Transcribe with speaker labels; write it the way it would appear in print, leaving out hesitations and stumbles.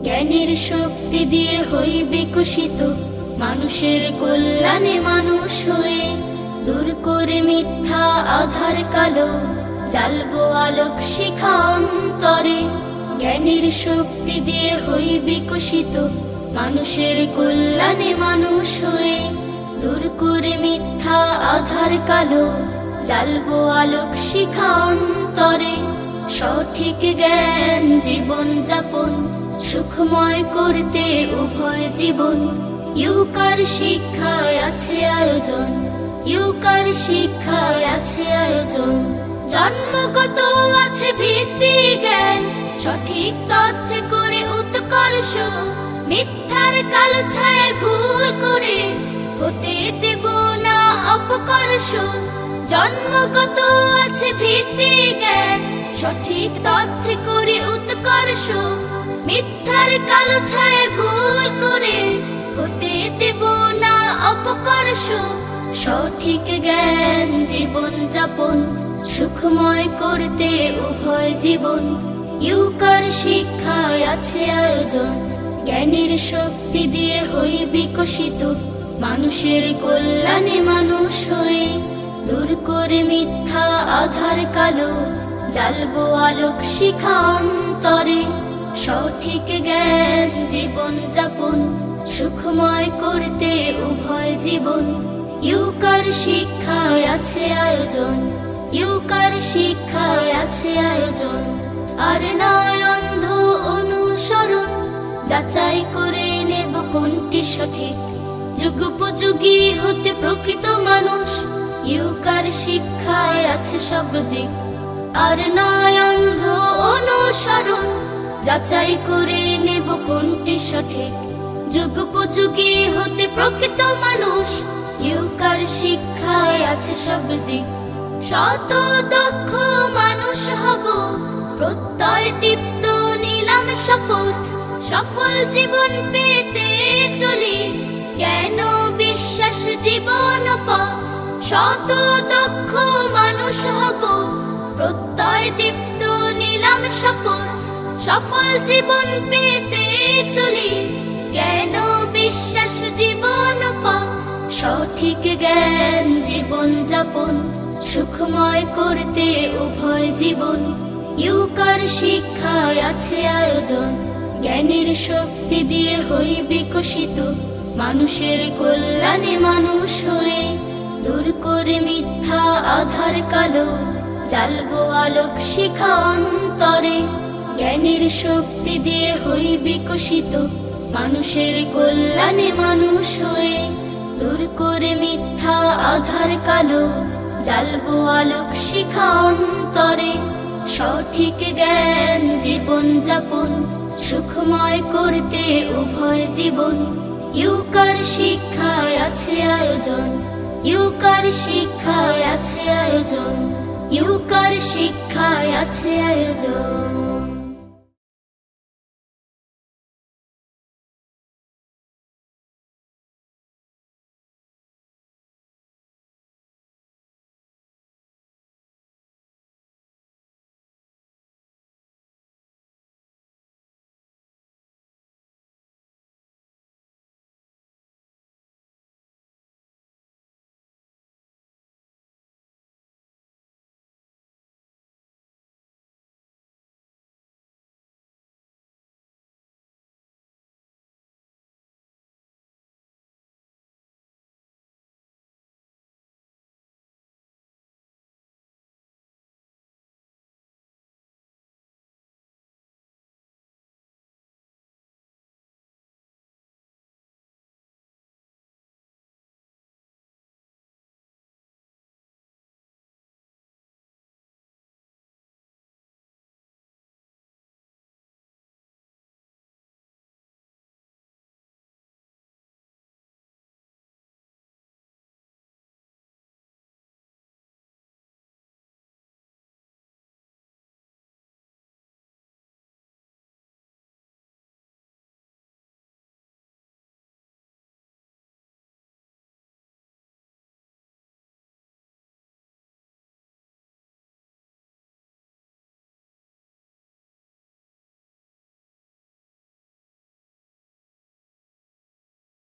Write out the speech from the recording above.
Speaker 1: জ্ঞানের শক্তি দিয়ে হই বিকশিত, মানুষের কল্যাণে মানুষ হয়ে দূর করে মিথ্যা আধার কালো, জ্বালবো আলোক শিখা অন্তরে। জ্ঞানের শক্তি দিয়ে হই বিকশিত, মানুষের কল্যাণে মানুষ হয়ে দূর করে মিথ্যা আধার কালো, জ্বালবো আলোক শিখা অন্তরে। সঠিক জ্ঞান জীবন যাপন সুখময় করতে উভয় জীবন, ইউকার শিক্ষায় আছে আয়োজন, ইউকার শিক্ষায় আছে আয়োজন। জন্মগত আছে ভিত্তি জ্ঞান, সঠিক তথ্যে করে উৎকর্ষ, মিথ্যার কালো ছায়ায় ভুল করে হতে দেব না অপকর্ষ। জন্মগত আছে ভিত্তি জ্ঞান, সঠিক তথ্যে করে উৎকর্ষ, মিথ্যার কালো ছায়ায় ভুল করে হতে দেব না অপকর্ষ। সঠিক জ্ঞান জীবন যাপন সুখময় করতে উভয় জীবন, ইউকার শিক্ষায় আছে আয়োজন। জ্ঞানের শক্তি দিয়ে হই বিকশিত, মানুষের কল্যাণে মানুষ হয়ে দূর করে মিথ্যা আধার কালো, জ্বালবো আলোক শিখা অন্তরে। সঠিক জ্ঞান জীবন যাপন সুখময় করতে উভয় জীবন, ইউকার শিক্ষায় আছে আয়োজন, ইউকার শিক্ষায় আছে আয়োজন। আর নয় অন্ধ অনুসরণ, যাচাই করে নেব কোনটি সঠিক, যুগোপযোগী হতে প্রকৃত মানুষ, ইউকার শিক্ষায় আছে সব দিক। আর নয় অন্ধ অনুসরণ, যাচাই করে নেব কোনটি সঠিক, যুগোপযোগী হতে প্রকৃত মানুষ, ইউকার শিক্ষায় আছে সব দিক। শত দক্ষ মানুষ হব, প্রত্যয় দীপ্ত নিলাম শপথ, সফল জীবন পেতে চলি জ্ঞান বিশ্বাস জীবন পথ। শত দক্ষ মানুষ হব, প্রত্যয় দীপ্ত নিলাম শপথ, সফল জীবন পেতে চলি জ্ঞান বিশ্বাস জীবন পথ। সঠিক জ্ঞান জীবন যাপন সুখময় করতে উভয় জীবন, ইউকার শিক্ষায় আছে আয়োজন। জ্ঞানের শক্তি দিয়ে হই বিকশিত, মানুষের কল্যাণে মানুষ হয়ে দূর করে মিথ্যা আধার কালো, জ্বালবো আলোক শিখা অন্তরে। জ্ঞানের শক্তি দিয়ে হই বিকশিত, মানুষের কল্যাণে মানুষ হয়ে দূর করে মিথ্যা আধার কালো, জ্বালবো আলোক শিখা অন্তরে। সঠিক জ্ঞান জীবন যাপন সুখময় করতে উভয় জীবন, ইউকার শিক্ষায় আছে আয়োজন, ইউকার শিক্ষায় আছে আয়োজন, ইউকার শিক্ষায় আছে আয়োজন।